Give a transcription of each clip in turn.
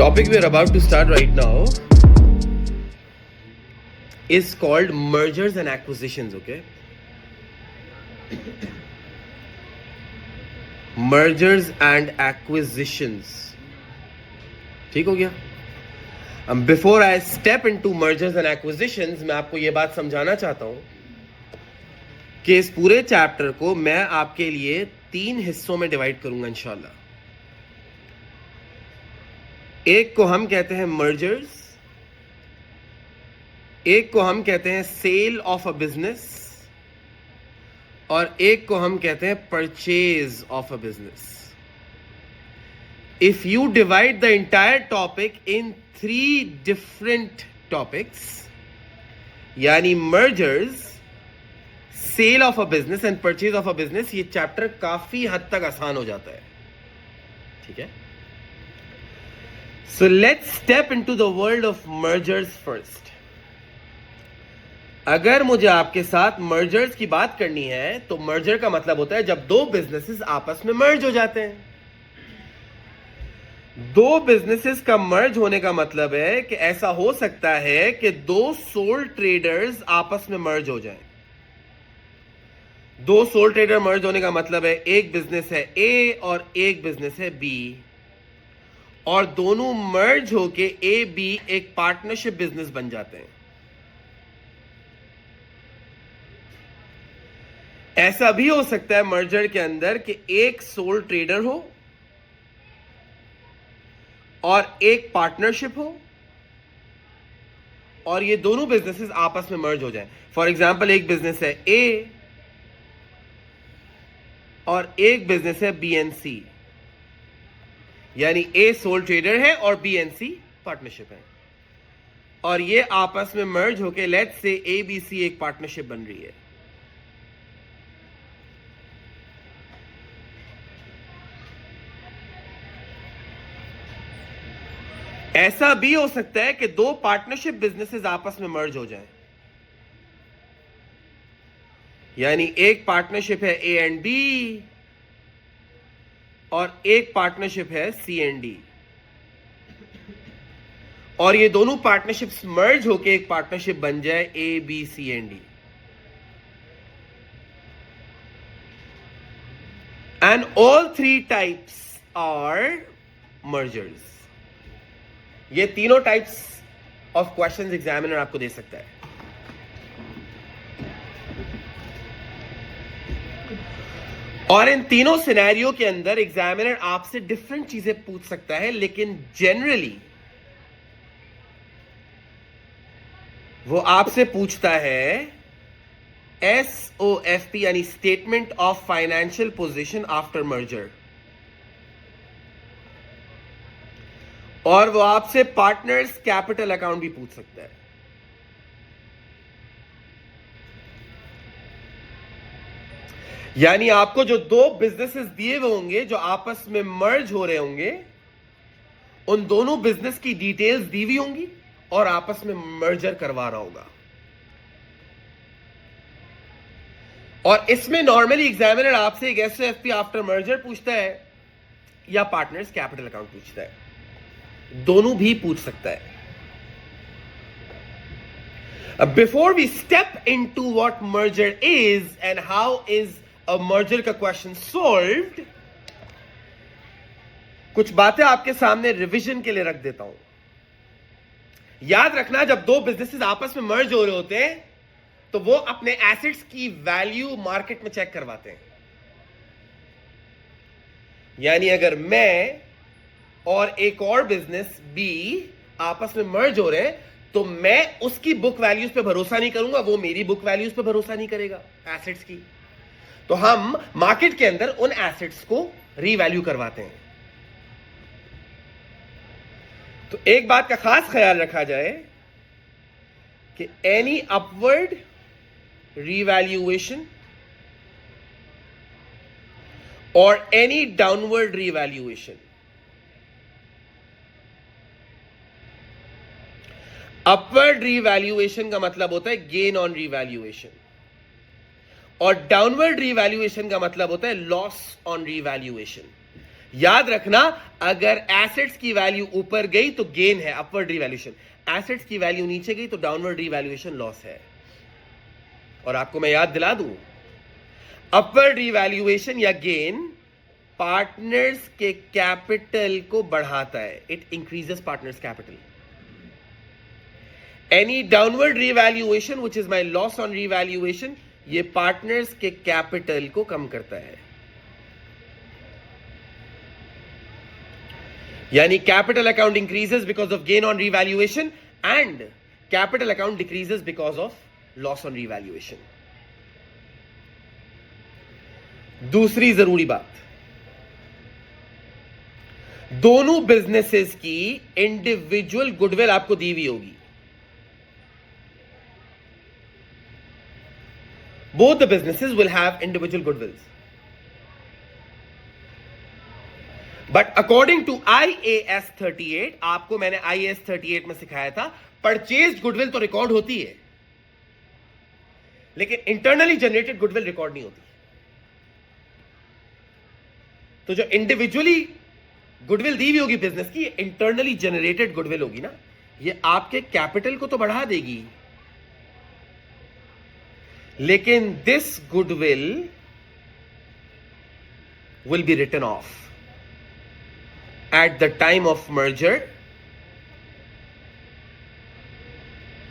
topic we are about to start right now is called mergers and acquisitions, okay? Mergers and acquisitions. ठीक हो गया? Before I step into mergers and acquisitions, मैं आपको ये बात समझाना चाहता हूँ कि इस पूरे चैप्टर को मैं आपके लिए 3 हिस्सों में डिवाइड करूंगा इंशाल्लाह। एक को हम कहते हैं मर्जर्स, एक को हम कहते हैं सेल ऑफ अ बिजनेस और एक को हम कहते हैं purchase of a business. If you divide the entire topic in 3 different topics, यानी mergers, sale of a business and purchase of a business, ये चैप्टर काफी हद तक आसान हो जाता है। ठीक है, so let's step into the world of mergers first. अगर मुझे आपके साथ मर्जर्स की बात करनी है तो मर्जर का मतलब होता है जब 2 बिजनेसेस आपस में मर्ज हो जाते हैं। 2 बिजनेसेस का मर्ज होने का मतलब है कि ऐसा हो सकता है कि 2 सोल ट्रेडर्स आपस में मर्ज हो जाएं। 2 सोल ट्रेडर मर्ज होने का मतलब है एक बिजनेस है ए और एक बिजनेस है बी, और दोनों मर्ज होके ए बी एक पार्टनरशिप बिजनेस बन जाते हैं। ऐसा भी हो सकता है मर्जर के अंदर कि एक सोल ट्रेडर हो और एक पार्टनरशिप हो और ये दोनों बिजनेसेस आपस में मर्ज हो जाएं। फॉर एग्जांपल, एक बिजनेस है ए और एक बिजनेस है बी एंड सी, यानी ए सोल ट्रेडर है और बी एंड सी पार्टनरशिप है, और ये आपस में मर्ज होके लेट्स से ए बी सी एक पार्टनरशिप बन रही है। ऐसा भी हो सकता है कि 2 पार्टनरशिप बिजनेसेस आपस में मर्ज हो जाएं, यानी एक पार्टनरशिप है ए एंड बी और एक पार्टनरशिप है सी एंड डी, और ये दोनों पार्टनरशिप्स मर्ज होके एक पार्टनरशिप बन जाए A B C and D. And all 3 types are mergers. ये तीनों टाइप्स ऑफ क्वेश्चंस एग्जामिनर आपको दे सकता है। और इन तीनों सिनेरियो के अंदर एग्जामिनर आपसे डिफरेंट चीजें पूछ सकता है, लेकिन जनरली वो आपसे पूछता है SOFP यानी statement of financial position after merger, और वो आपसे पार्टनर्स कैपिटल अकाउंट भी पूछ सकता है। यानी आपको जो 2 बिजनेसेस दिए हुए होंगे जो आपस में मर्ज हो रहे होंगे, उन दोनों बिजनेस की डिटेल्स दी हुई होंगी और आपस में मर्जर करवा रहा होगा। और इसमें नॉर्मली एग्जामिनर आपसे एक SOFP आफ्टर मर्जर पूछता है या पार्टनर्स कैपिटल अकाउंट पूछता है, दोनों भी पूछ सकता है। Before we step into what merger is and how is a merger का क्वेश्चन सॉल्व्ड, कुछ बातें आपके सामने रिवीजन के लिए रख देता हूं। याद रखना, जब 2 बिजनेसेस आपस में मर्ज हो रहे होते हैं तो वो अपने एसेट्स की वैल्यू मार्केट में चेक करवाते हैं। यानी अगर मैं और एक और बिजनेस बी आपस में मर्ज हो रहे हैं तो मैं उसकी बुक वैल्यूज पे भरोसा नहीं करूंगा, वो मेरी बुक वैल्यूज पे भरोसा नहीं करेगा एसेट्स की। तो हम मार्केट के अंदर उन एसेट्स को रीवैल्यू करवाते हैं। तो एक बात का खास ख्याल रखा जाए कि एनी अपवर्ड रीवैल्यूएशन और any downward revaluation, upward revaluation का मतलब होता है गेन ऑन रीवैल्यूएशन, और डाउनवर्ड रीवैल्यूएशन का मतलब होता है लॉस ऑन रीवैल्यूएशन। याद रखना, अगर एसेट्स की वैल्यू ऊपर गई तो गेन है, अपवर्ड रिवैल्यूएशन, एसेट्स की वैल्यू नीचे गई तो डाउनवर्ड रिवैल्यूएशन, लॉस है। और आपको मैं याद दिला दूं, अपवर्ड रिवैल्यूएशन या गेन पार्टनर्स के कैपिटल को बढ़ाता है, it increases partners capital. Any downward revaluation which is my loss on revaluation, ये पार्टनर्स के कैपिटल को कम करता है। यानी capital account increases because of gain on revaluation and capital account decreases because of loss on revaluation. दूसरी जरूरी बात, दोनों बिजनेसेस की इंडिविजुअल गुडविल आपको दी हुई होगी। Both the businesses will have individual goodwills, but according to IAS 38, आपको मैंने IAS 38 में सिखाया था, परचेज गुडविल तो रिकॉर्ड होती है, लेकिन इंटरनली जनरेटेड गुडविल रिकॉर्ड नहीं होती। तो जो इंडिविजुअली गुडविल दी हुई होगी बिजनेस की, इंटरनली जनरेटेड गुडविल होगी ना, ये आपके कैपिटल को तो बढ़ा देगी, लेकिन this goodwill will be written off at the time of merger.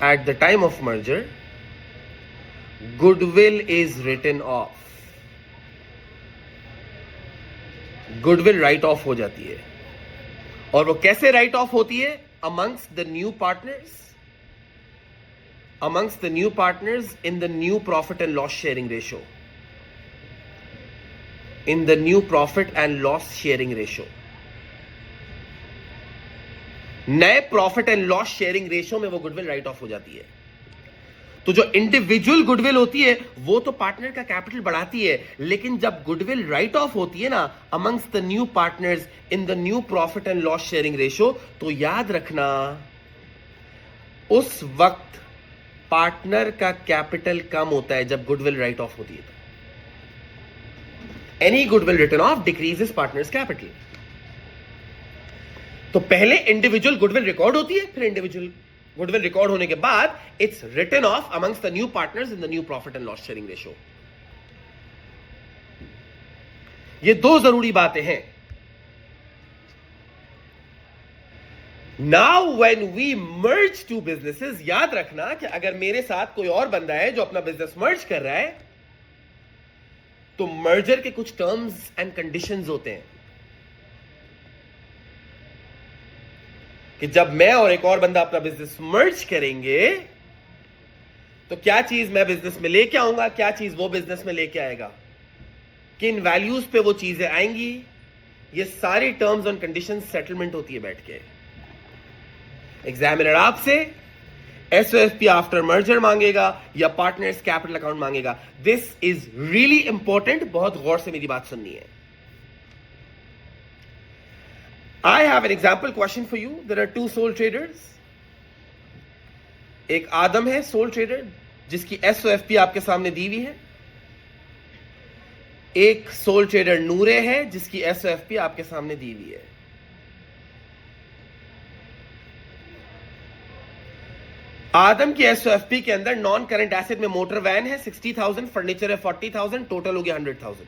At the time of merger, goodwill is written off. Goodwill write off हो जाती है, और वो कैसे write off होती है? Amongst the new partners, amongst the new partners in the new profit and loss sharing ratio, in the new profit and loss sharing ratio. नए profit and loss sharing ratio में वो goodwill write off हो जाती है। तो जो individual goodwill होती है वो तो पार्टनर का कैपिटल बढ़ाती है, लेकिन जब गुडविल राइट ऑफ होती है ना amongst the new partners in the new profit and loss sharing ratio, तो याद रखना उस वक्त पार्टनर का कैपिटल कम होता है जब गुडविल राइट ऑफ होती है। Any goodwill written off decreases partners capital. तो पहले इंडिविजुअल गुडविल रिकॉर्ड होती है, फिर इंडिविजुअल गुडविल रिकॉर्ड होने के बाद it's written off amongst the new partners in the new profit and loss sharing ratio. ये दो जरूरी बातें हैं। Now when we merge two businesses, याद रखना कि अगर मेरे साथ कोई और बंदा है जो अपना बिजनेस मर्ज कर रहा है, तो मर्जर के कुछ टर्म्स एंड कंडीशंस होते हैं कि जब मैं और एक और बंदा अपना बिजनेस मर्ज करेंगे तो क्या चीज मैं बिजनेस में लेके आऊंगा, क्या चीज वो बिजनेस में लेके आएगा, किन वैल्यूज पे वो चीजें आएंगी, ये सारी टर्म्स एंड कंडीशंस सेटलमेंट होती है बैठ के। एग्जामिनर आपसे SOFP आफ्टर मर्जर मांगेगा या पार्टनर्स कैपिटल अकाउंट मांगेगा। दिस इज रियली इंपॉर्टेंट, बहुत गौर से मेरी बात सुननी है। I have an example question for you. There are two sole traders. एक आदम है सोल ट्रेडर जिसकी SOFP आपके सामने दी हुई है। एक सोल ट्रेडर नूरे है जिसकी SOFP आपके सामने दी हुई है। आदम की SOFP के अंदर नॉन करंट एसेट में मोटर वैन है 60,000, फर्नीचर है 40,000, टोटल हो गया 100,000।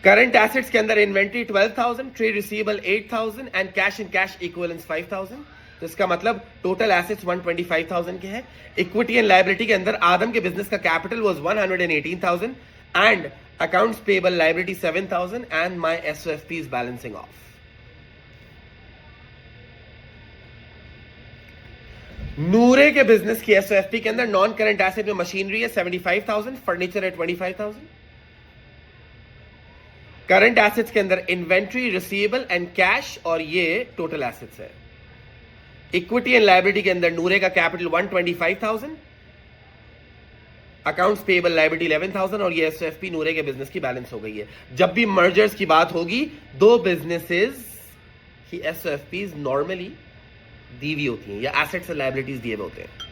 करंट एसेट्स के अंदर inventory 12,000, trade receivable 8,000 and cash in cash equivalence 5,000। तो इसका मतलब टोटल एसेट्स 125,000 के हैं। इक्विटी एंड लायबिलिटी के अंदर आदम के बिजनेस का capital was 118,000 and accounts payable liability 7,000 and my SOFP is balancing off. Noore के बिजनेस की SOFP के अंदर नॉन करंट एसेट में मशीनरी है 75,000, फर्नीचर है 25,000। करंट एसेट्स के अंदर इन्वेंट्री, रिसीवेबल एंड कैश, और ये टोटल एसेट्स है। इक्विटी एंड लायबिलिटी के अंदर नूरे का कैपिटल 125,000, अकाउंट्स पेबल लायबिलिटी 11,000 और ये SOFP नूरे के बिजनेस की बैलेंस हो गई है। जब भी मर्जर्स की बात होगी दो बिजनेसेस की SOFPs नॉर्मली दी हुई होती हैं या एसेट्स और लायबिलिटीज दिए हुए होते हैं।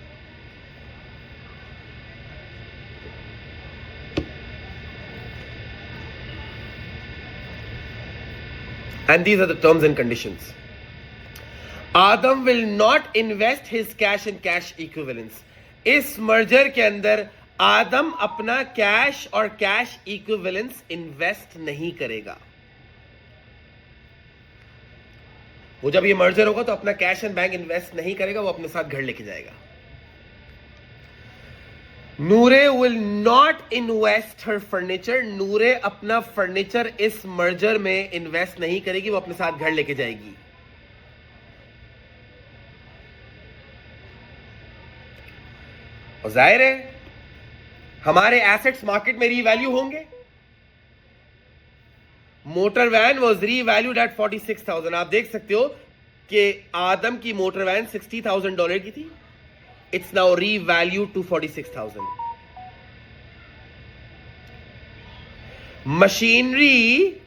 And these are the terms and conditions. Adam will not invest his cash and cash equivalents. इस मर्जर के अंदर आदम अपना कैश और कैश इक्विवेलेंस इन्वेस्ट नहीं करेगा. वो जब ये मर्जर होगा तो अपना कैश एंड बैंक इन्वेस्ट नहीं करेगा, वो अपने साथ घर लेके जाएगा. Noore will not invest her furniture. Noore अपना फर्नीचर इस मर्जर में इन्वेस्ट नहीं करेगी, वो अपने साथ घर लेके जाएगी. और जाहिर है हमारे एसेट्स मार्केट में रीवैल्यू होंगे. Motor van was revalued at 46,000. आप देख सकते हो कि आदम की मोटर वैन $60,000 की थी. It's now revalue to 46,000. Machinery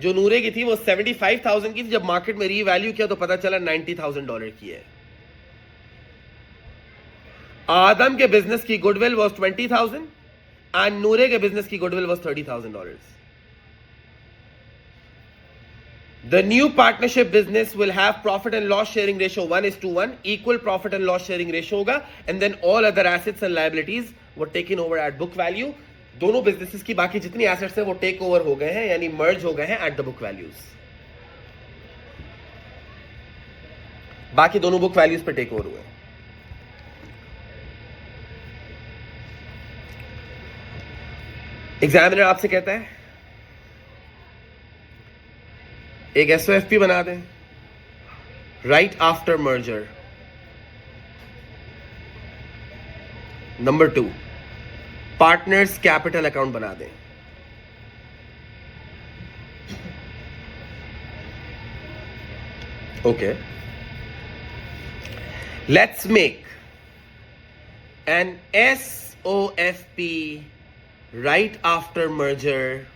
जो नूरे की थी वो 75,000 की थी. जब मार्केट में रीवैल्यू किया तो पता चला $90,000 की है. आदम के बिजनेस की गुडविल वॉज 20,000 एंड नूरे के बिजनेस की goodwill was $30,000. The new partnership business will have profit and loss sharing ratio 1:1, equal profit and loss sharing ratio होगा, and then all other assets and liabilities were taken over at book value. दोनों businesses की बाकी जितनी assets है वो take over हो गए हैं, यानी मर्ज हो गए हैं एट द बुक वैल्यूज. बाकी दोनों बुक वैल्यूज पे टेक ओवर हुए. एग्जामिनर आपसे कहता है एक एसओएफपी बना दें right after merger. Number 2 partners capital account बना दें. Okay, let's make an SOFP right after merger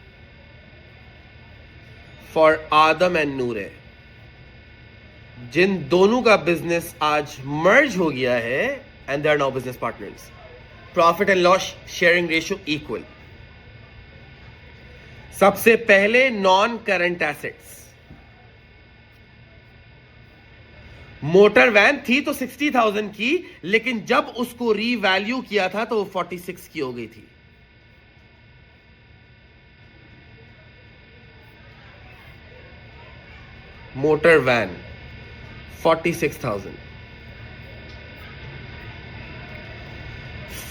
for Adam and Noore. जिन दोनों का बिजनेस आज मर्ज हो गया है and they are now business partners. Profit and loss sharing ratio equal. सबसे पहले non current assets. Motor van थी तो 60,000 की, लेकिन जब उसको रीवैल्यू किया था तो वो 46 की हो गई थी. Motor van 46,000.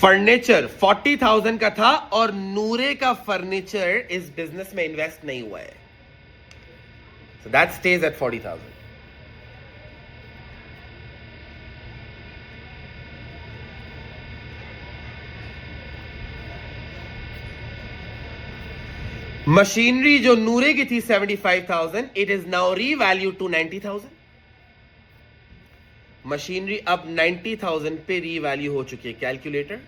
फर्नीचर 40,000 का था और नूरे का फर्नीचर इस बिजनेस में इन्वेस्ट नहीं हुआ है, so that stage at 40,000. Machinery जो नूरे की थी 75,000, it is now revalued to 90,000. Machinery अब 90,000 पे रीवैल्यू हो चुकी है. कैलकुलेटर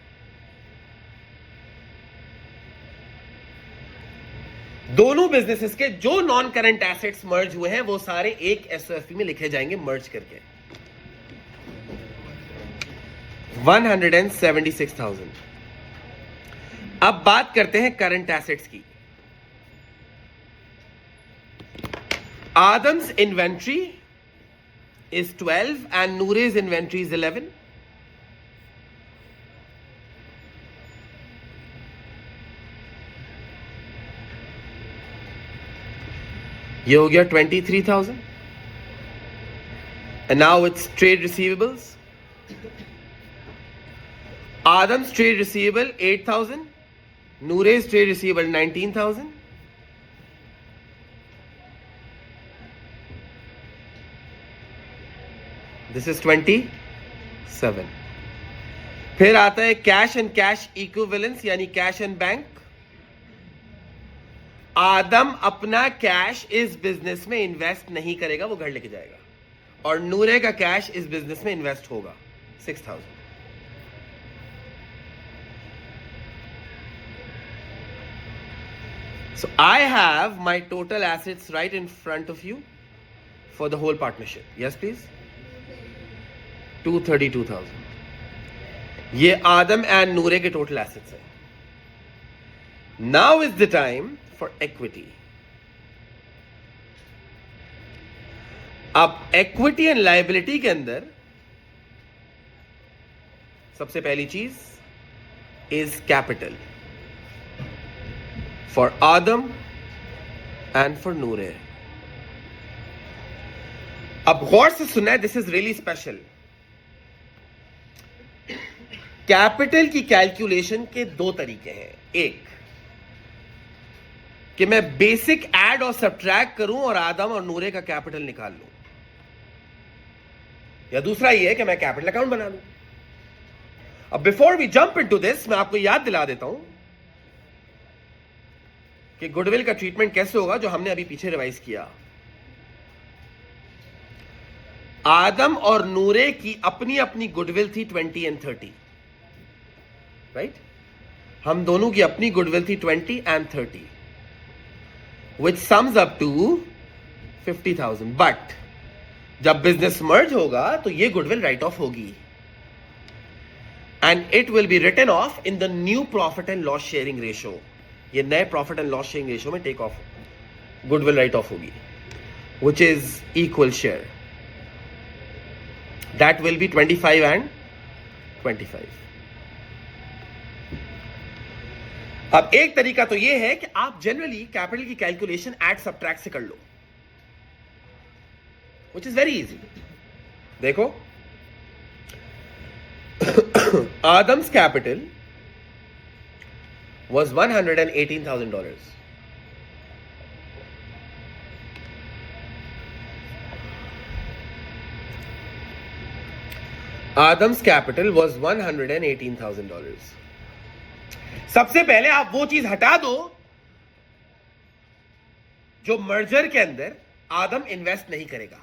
दोनों बिजनेसेस के जो नॉन करंट एसेट्स मर्ज हुए हैं वो सारे एक एसओएफपी में लिखे जाएंगे मर्ज करके. 176,000. अब बात करते हैं करंट एसेट्स की. Adam's inventory is 12 and Noore's inventory is 11. ये हो गया 23,000. And now it's trade receivables. Adam's trade receivable 8,000. Noore's trade receivable 19,000. This is 27. फिर आता है कैश एंड कैश इक्विवेलेंस यानी कैश एंड बैंक. आदम अपना कैश इस बिजनेस में इन्वेस्ट नहीं करेगा, वो घर लेके जाएगा. और नूरे का कैश इस बिजनेस में इन्वेस्ट होगा 6,000. So I have my total assets right in front of you for the whole partnership. Yes, please. 232,000. ये आदम एंड नूरे के टोटल एसेट्स हैं. Now is the time for equity. अब इक्विटी एंड लायबिलिटी के अंदर सबसे पहली चीज is capital for Adam and for Noore. अब गौर से सुनना है, this is really special. Capital की कैलकुलेशन के दो तरीके हैं। एक कि मैं बेसिक ऐड और सब्ट्रैक्ट करूं और आदम और नूरे का कैपिटल निकाल लूं, या दूसरा ये है कि मैं कैपिटल अकाउंट बना लूं। अब before we jump into this, मैं आपको याद दिला देता हूं कि गुडविल का ट्रीटमेंट कैसे होगा, जो हमने अभी पीछे रिवाइज किया। आदम और नूरे की अपनी अपनी गुडविल थी 20 एंड 30, राइट? हम दोनों की अपनी गुडविल थी 20 and 30, which sums up to 50,000. But जब बिजनेस मर्ज होगा तो ये गुडविल राइट ऑफ होगी and it will be written off in the new profit and loss sharing ratio. ये नए profit and loss sharing ratio में take off goodwill write off होगी, which is equal share. That will be 25 and 25. अब एक तरीका तो ये है कि आप जनरली कैपिटल की कैलकुलेशन एड सब्ट्रैक्ट से कर लो, which is very easy. देखो, Adam's capital was $118,000. Adam's capital was $118,000. सबसे पहले आप वो चीज हटा दो जो मर्जर के अंदर आदम इन्वेस्ट नहीं करेगा,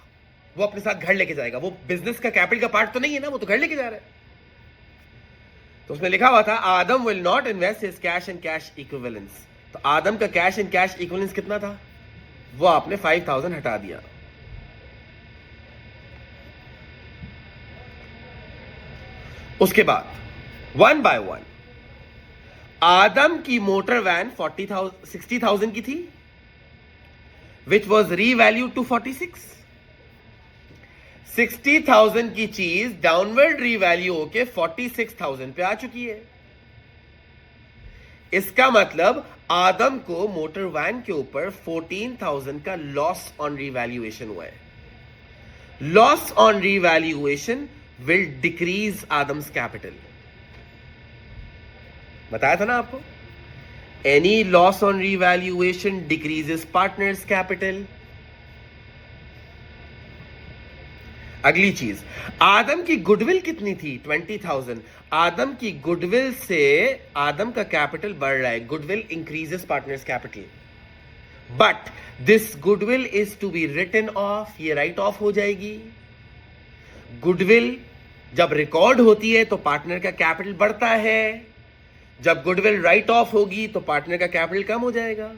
वो अपने साथ घर लेके जाएगा। वो बिजनेस का कैपिटल का पार्ट तो नहीं है ना, वो तो घर लेके जा रहा है। तो उसमें लिखा हुआ था Adam will not invest his cash and cash equivalence. तो आदम का कैश एंड कैश इक्विवेलेंस कितना था, वो आपने 5,000 हटा दिया। उसके बाद वन बाय वन आदम की मोटर वैन 60,000 की थी, विच वॉज रीवैल्यू टू 46। 60,000 की चीज डाउनवर्ड रीवैल्यू होके 46,000 पे आ चुकी है। इसका मतलब आदम को मोटर वैन के ऊपर 14,000 का लॉस ऑन रीवैल्यूएशन हुआ है। Loss on revaluation will decrease Adam's capital. बताया था ना आपको, any loss on revaluation decreases partner's capital. अगली चीज, आदम की गुडविल कितनी थी, 20,000। आदम की गुडविल से आदम का कैपिटल बढ़ रहा है, goodwill increases partners capital, but this goodwill is to be written off, ये राइट ऑफ हो जाएगी। गुडविल जब रिकॉर्ड होती है तो पार्टनर का कैपिटल बढ़ता है, जब गुडविल राइट ऑफ होगी तो पार्टनर का कैपिटल कम हो जाएगा,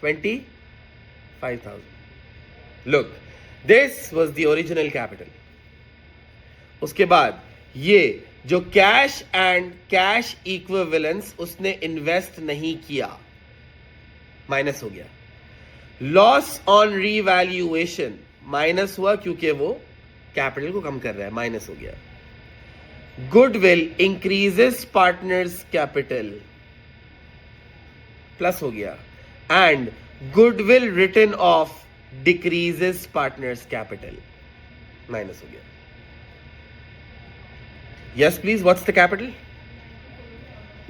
25,000। Look, this was the original capital. उसके बाद ये जो कैश एंड कैश इक्विवेलेंस उसने इन्वेस्ट नहीं किया, माइनस हो गया। लॉस ऑन रीवैल्यूएशन माइनस हुआ क्योंकि वो कैपिटल को कम कर रहा है, माइनस हो गया। Goodwill increases partners capital, plus हो गया। And goodwill written off decreases partners capital, minus हो गया। Yes please, what's the capital?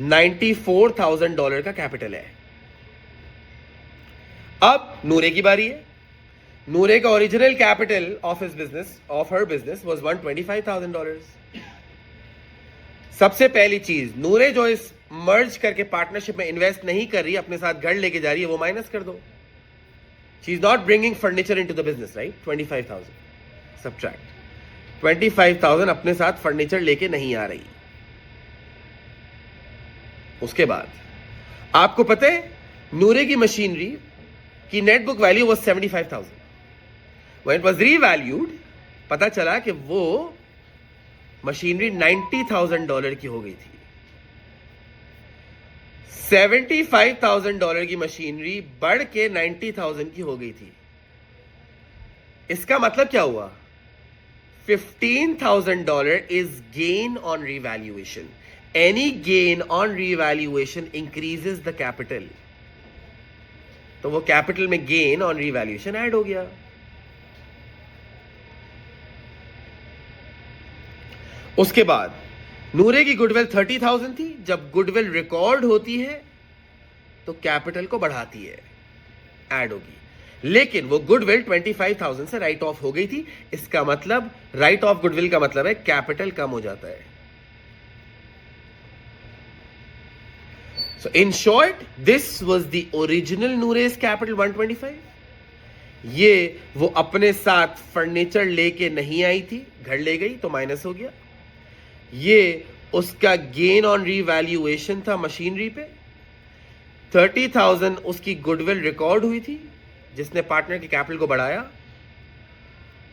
$94,000 का कैपिटल है। अब नूरे की बारी है। नूरे का original capital of his business, of her business was $125,000। सबसे पहली चीज, नूरे जो इस मर्ज करके पार्टनरशिप में इन्वेस्ट नहीं कर रही, अपने साथ घर लेके जा रही है, वो माइनस कर दो। She is not bringing furniture into the business, right? 25,000 subtract 25,000 अपने साथ फर्नीचर लेके नहीं आ रही। उसके बाद आपको पता है नूरे की मशीनरी की net book value was 75,000। When it was revalued, पता चला कि वो मशीनरी $90,000 की हो गई थी। $75,000 की मशीनरी बढ़ के 90,000 की हो गई थी। इसका मतलब क्या हुआ? $15,000 is gain on revaluation. Any gain on revaluation increases the capital. तो वो कैपिटल में गेन ऑन रिवैल्यूएशन ऐड हो गया. उसके बाद नूरे की गुडविल 30,000 थी. जब गुडविल रिकॉर्ड होती है तो कैपिटल को बढ़ाती है, ऐड होगी. लेकिन वो गुडविल 25,000 से राइट ऑफ हो गई थी. इसका मतलब राइट ऑफ गुडविल का मतलब है कैपिटल कम हो जाता है. So in short, this was the original Nooray's capital 125. ये वो अपने साथ फर्नीचर लेके नहीं आई थी, घर ले गई तो माइनस हो गया. ये उसका गेन ऑन रीवैल्यूएशन था मशीनरी पे. 30,000 उसकी गुडविल रिकॉर्ड हुई थी जिसने पार्टनर के कैपिटल को बढ़ाया,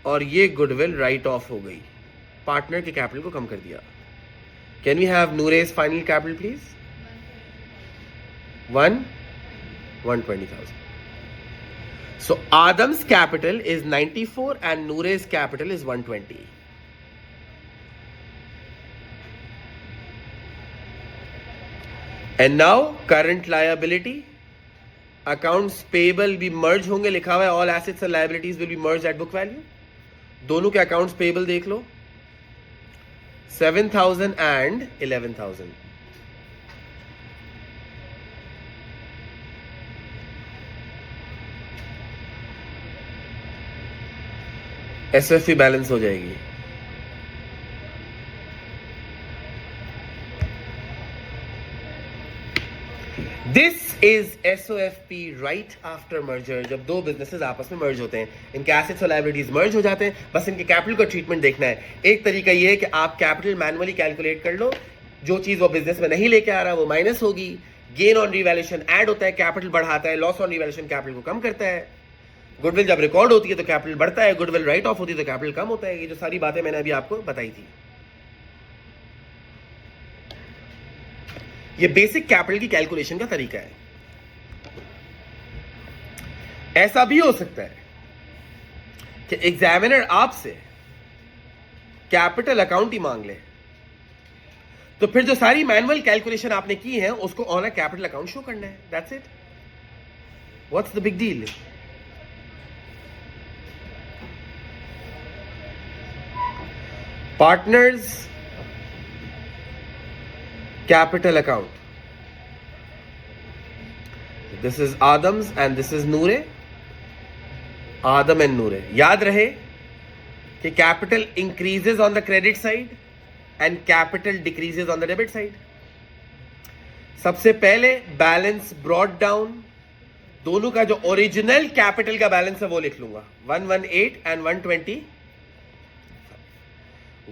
और ये गुडविल राइट ऑफ हो गई, पार्टनर के कैपिटल को कम कर दिया. Can we have Nooray's final capital please? 120,000. So Adam's capital is 94 and Nooray's capital is 120. And now current liability, accounts payable भी merge होंगे. लिखा हुआ है all assets and liabilities will be merged at book value. दोनों के accounts payable देख लो, 7,000 and 11,000. SFP balance हो जाएगी. This is SOFP right after merger. जब दो बिजनेसेस आपस में मर्ज होते हैं, इनके एसेट्स और लायबिलिटीज मर्ज हो जाते हैं, बस इनके कैपिटल का ट्रीटमेंट देखना है. एक तरीका ये है कि आप कैपिटल मैनुअली कैलकुलेट कर लो. जो चीज वो बिजनेस में नहीं लेके आ रहा वो माइनस होगी. गेन ऑन रिवैल्यूएशन ऐड होता है, कैपिटल बढ़ाता है. लॉस ऑन रिवैल्यूएशन कैपिटल को कम करता है. गुडविल जब रिकॉर्ड होती है तो कैपिटल बढ़ता है, गुडविल राइट ऑफ होती है तो कैपिटल कम होता है. ये जो सारी बातें मैंने अभी आपको बताई थी, ये बेसिक कैपिटल की कैलकुलेशन का तरीका है. ऐसा भी हो सकता है कि एग्जामिनर आपसे कैपिटल अकाउंट ही मांग ले, तो फिर जो सारी मैनुअल कैलकुलेशन आपने की है उसको on a capital account show करना है. That's it. What's the big deal? Partners capital account. This is Adam's and this is Noore. Adam and Noore. याद रहे कि capital increases on the credit side and capital decreases on the debit side. सबसे पहले balance brought down. दोनों का जो original capital का balance है वो लिख लूंगा, 118 and 120.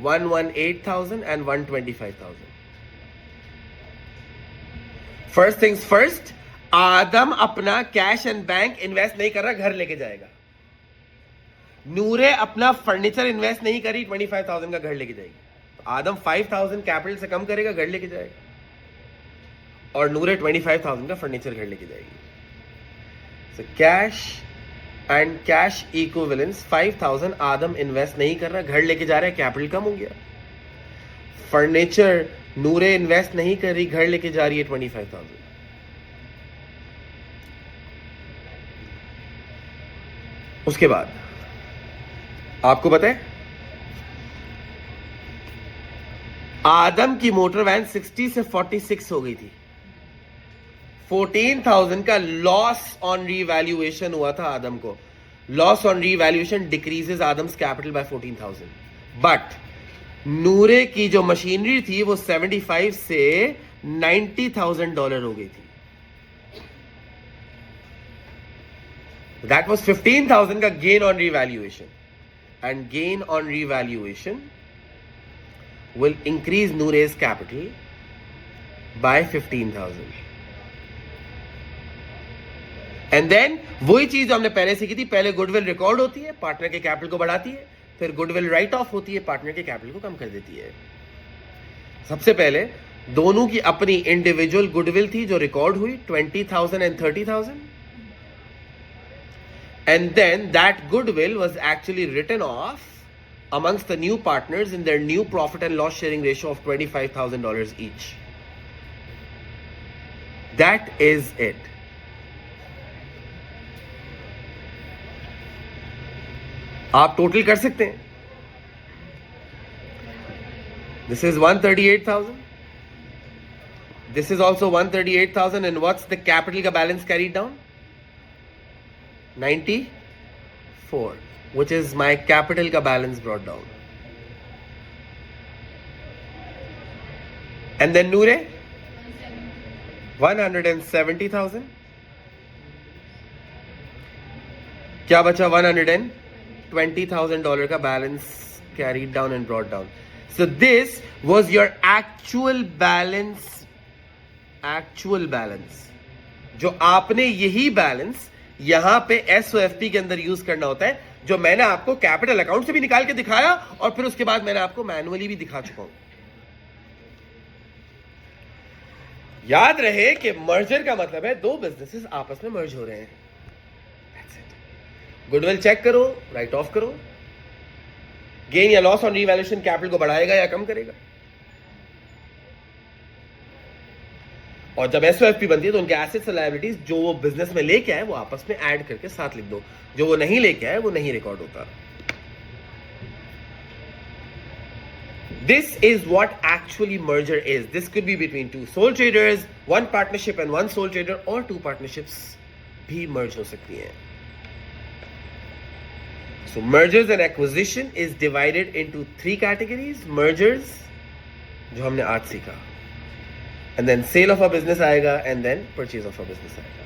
118,000 and 125,000. First things first, आदम अपना कैश एंड बैंक इन्वेस्ट नहीं कर रहा, घर लेके जाएगा. नूरे अपना फर्नीचर इन्वेस्ट नहीं करी, 25,000 का घर लेके जाएगी. आदम 5,000 कैपिटल से कम करेगा, घर लेके जाएगा, और नूरे 25,000 का फर्नीचर घर लेके जाएगी. So cash and cash equivalence 5,000 Adam invest नहीं कर रहा, घर लेके जा रहा है, कैपिटल कम हो गया. फर्नीचर नूरे इन्वेस्ट नहीं कर रही, घर लेके जा रही है 25,000. उसके बाद आपको पता है आदम की मोटर वैन 60 से 46 हो गई थी. 14,000 का लॉस ऑन रीवैल्यूएशन हुआ था आदम को. Loss on revaluation decreases Adam's capital by 14,000. But Noore की जो मशीनरी थी वो 75 से $90,000 हो गई थी. दैट वाज 15,000 का gain on revaluation, and gain on revaluation will increase Noore's capital by 15,000. And then वही चीज जो हमने पहले सीखी थी, पहले गुडविल रिकॉर्ड होती है, पार्टनर के कैपिटल को बढ़ाती है, फिर गुडविल राइट ऑफ होती है, पार्टनर के कैपिटल को कम कर देती है. सबसे पहले दोनों की अपनी इंडिविजुअल गुडविल थी जो रिकॉर्ड हुई, 20,000 and 30,000. and then that goodwill was actually written off amongst the new partners in their new profit and loss sharing ratio of $25,000 each. That is it. आप टोटल कर सकते हैं. This is 138,000. This is also 138,000. And what's the capital का balance carried down? 94, which is my capital का balance brought down. And then Noore, 170,000. क्या बचा? $120,000 का balance carried down and brought down. So this was your actual balance. जो आपने यही balance यहां पे SOFP के अंदर यूज करना होता है, जो मैंने आपको कैपिटल अकाउंट से भी निकाल के दिखाया और फिर उसके बाद मैंने आपको मैनुअली भी दिखा चुका हूं. याद रहे कि मर्जर का मतलब है दो बिजनेसेस आपस में मर्ज हो रहे हैं. गुडविल चेक करो, राइट ऑफ करो. गेन या लॉस ऑन रीवैल्यूएशन कैपिटल को बढ़ाएगा या कम करेगा. और जब SOFP बनती है तो उनके एसेट्स और लायबिलिटीज जो वो बिजनेस में लेके आए वो आपस में ऐड करके साथ लिख दो. जो वो नहीं लेके आए वो नहीं रिकॉर्ड होता. This is what actually merger is. This could be between two sole traders, one partnership and one sole trader, और two partnerships भी merge हो सकती हैं. So mergers and acquisition is divided into three categories. Mergers जो हमने आज सीखा, and then sale of a business आएगा, and then purchase of a business आएगा.